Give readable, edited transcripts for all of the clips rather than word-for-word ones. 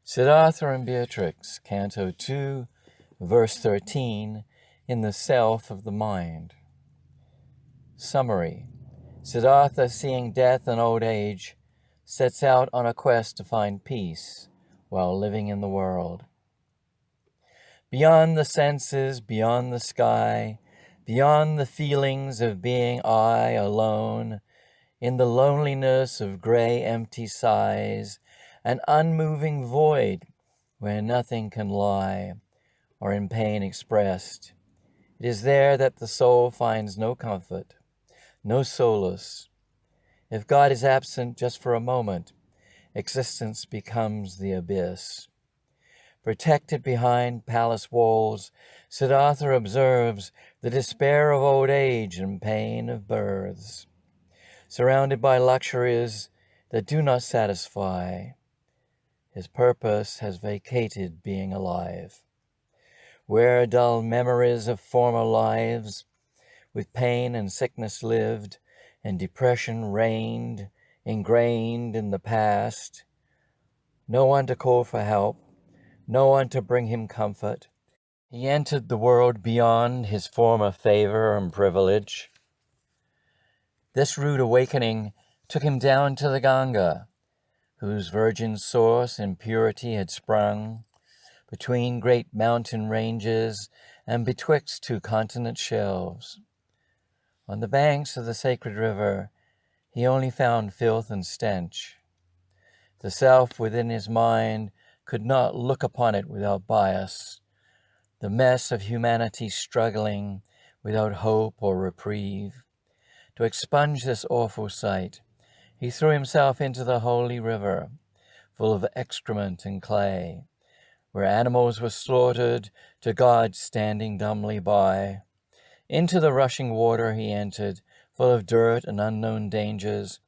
Siddahartha Beatrix Canto 2, verse 13, in the self of the mind. Summary. Siddhartha, seeing death and old age, sets out on a quest to find peace while living in the world. Beyond the senses, beyond the sky, beyond the feelings of being I alone, in the loneliness of gray empty sighs, an unmoving void where nothing can lie, or in pain expressed. It is there that the soul finds no comfort, no solace. If God is absent just for a moment, existence becomes the abyss. Protected behind palace walls, Siddhartha observes the despair of old age and pain of births. Surrounded by luxuries that do not satisfy, his purpose has vacated being alive. Where dull memories of former lives, with pain and sickness lived, and depression reigned, ingrained in the past, no one to call for help, no one to bring him comfort, he entered the world beyond his former favour and privilege. This rude awakening took him down to the Ganga, whose virgin source in purity had sprung, between great mountain ranges and betwixt two continent shelves. On the banks of the sacred river, he only found filth and stench. The self within his mind could not look upon it without bias, the mess of humanity struggling without hope or reprieve. To expunge this awful sight, he threw himself into the holy river, full of excrement and clay, where animals were slaughtered to God standing dumbly by. Into the rushing water he entered, full of dirt and unknown dangers.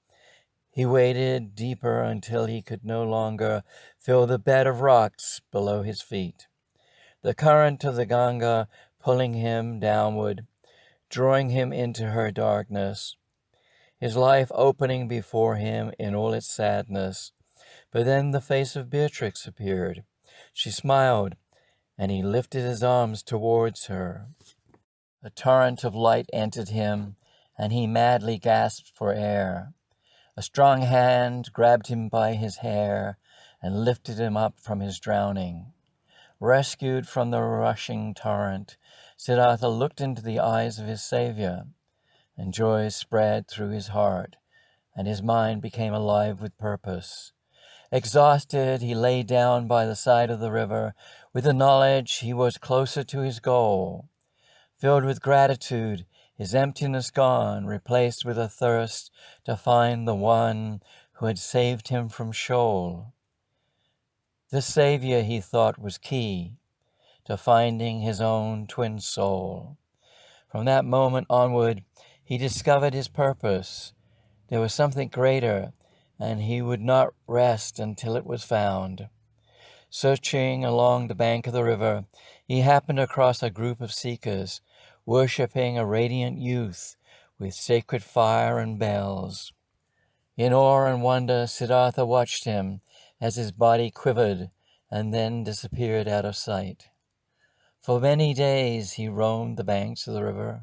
He waded deeper until he could no longer feel the bed of rocks below his feet. The current of the Ganga pulling him downward, drawing him into her darkness, his life opening before him in all its sadness. But then the face of Beatrix appeared. She smiled, and he lifted his arms towards her. A torrent of light entered him, and he madly gasped for air. A strong hand grabbed him by his hair and lifted him up from his drowning. Rescued from the rushing torrent, Siddhartha looked into the eyes of his Savior, and joy spread through his heart, and his mind became alive with purpose. Exhausted, he lay down by the side of the river with the knowledge he was closer to his goal. Filled with gratitude, his emptiness gone, replaced with a thirst to find the one who had saved him from Sheol. This Savior, he thought, was key to finding his own twin soul. From that moment onward, he discovered his purpose. There was something greater, and he would not rest until it was found. Searching along the bank of the river, he happened across a group of seekers, worshipping a radiant youth with sacred fire and bells. In awe and wonder, Siddhartha watched him as his body quivered and then disappeared out of sight. For many days he roamed the banks of the river,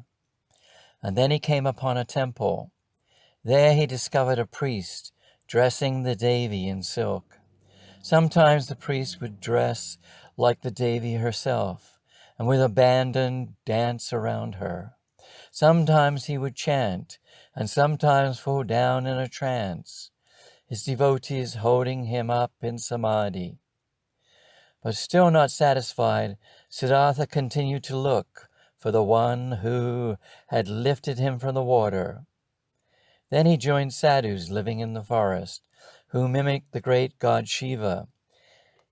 and then he came upon a temple. There he discovered a priest dressing the Devi in silk. Sometimes the priest would dress like the Devi herself, and with abandon dance around her. Sometimes he would chant, and sometimes fall down in a trance, his devotees holding him up in samadhi. But still not satisfied, Siddhartha continued to look for the one who had lifted him from the water. Then he joined sadhus living in the forest, who mimicked the great god Shiva.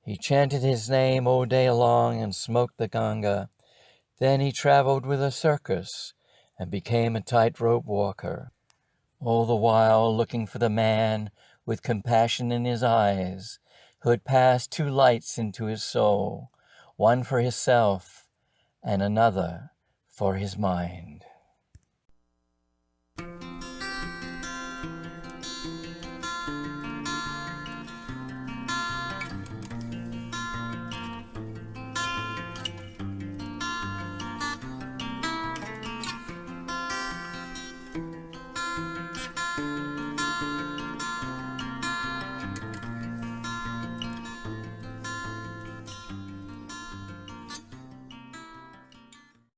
He chanted his name all day long and smoked the Ganga. Then he traveled with a circus and became a tightrope walker, all the while looking for the man with compassion in his eyes, who had passed two lights into his soul, one for himself and another for his mind.